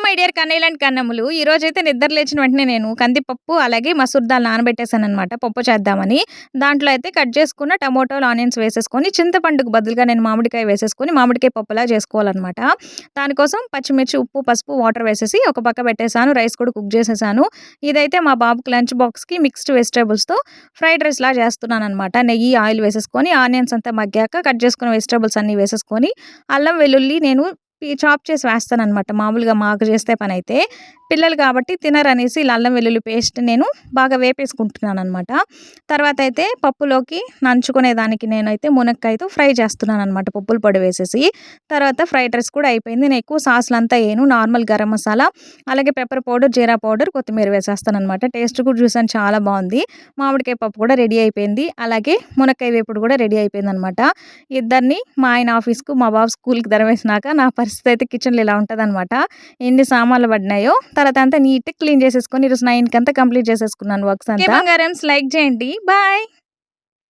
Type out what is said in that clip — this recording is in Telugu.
మై డియర్ కన్నయ్యలు అండ్ కన్నమ్ములు. ఈరోజైతే నిద్ర లేచిన వెంటనే నేను కందిపప్పు, అలాగే మసూర్ దాల్ నానబెట్టేసాననమాట పప్పు చేద్దామని. దాంట్లో అయితే కట్ చేసుకున్న టమోటాలు, ఆనియన్స్ వేసేసుకొని, చింతపండుకు బదులుగా నేను మామిడికాయ వేసేసుకొని, మామిడికాయ పప్పులా చేసుకోవాలనమాట. దానికోసం పచ్చిమిర్చి, ఉప్పు, పసుపు, వాటర్ వేసేసి ఒక పక్క పెట్టేసాను. రైస్ కూడా కుక్ చేసేసాను. ఇదైతే మా బాబుకి లంచ్ బాక్స్‌కి మిక్స్డ్ వెజిటబుల్స్‌తో ఫ్రైడ్ రైస్‌లా చేస్తున్నాననమాట. నెయ్యి, ఆయిల్ వేసేసుకొని, ఆనియన్స్ అంతా మగ్గాక కట్ చేసుకున్న వెజిటబుల్స్ అన్నీ వేసేసుకొని, అల్లం, వెల్లుల్లి నేను చాప్ చేసి వేస్తాననమాట. మామూలుగా మాకు చేస్తే పనైతే. పిల్లలు కాబట్టి తినరనేసి ఇలా అల్లం వెల్లుల్లి పేస్ట్ నేను బాగా వేపేసుకుంటున్నాననమాట. తర్వాత అయితే పప్పులోకి నంచుకునే దానికి నేనైతే మునక్కాయతో ఫ్రై చేస్తున్నాననమాట పప్పుల పొడి వేసేసి. తర్వాత ఫ్రైడ్ రైస్ కూడా అయిపోయింది. నేను ఎక్కువ సాసులంతా ఏయను. నార్మల్ గరం మసాలా, అలాగే పెప్పర్ పౌడర్, జీరా పౌడర్, కొత్తిమీర వేసేస్తాననమాట. టేస్ట్ కూడా చూసాను చాలా బావుంది. మామిడికాయ పప్పు కూడా రెడీ అయిపోయింది. అలాగే మునక్కాయ వేపుడు కూడా రెడీ అయిపోయిందనమాట. ఇద్దరిని మా ఆయన ఆఫీస్‌కు, మా బాబు స్కూల్‌కి తరిమేసినాక నా పరిస్థితి అయితే కిచెన్‌లో ఇలా ఉంటదనమాట. ఎన్ని సామాన్లు పడినాయో. తర్వాత అంతా నీట్‌గా క్లీన్ చేసేసుకొని ఈరోజు 9 కంతా కంప్లీట్ చేసేసుకున్నాను వర్క్స్ అంతా. ఓకే బంగారమ్స్, లైక్ చేయండి. బాయ్.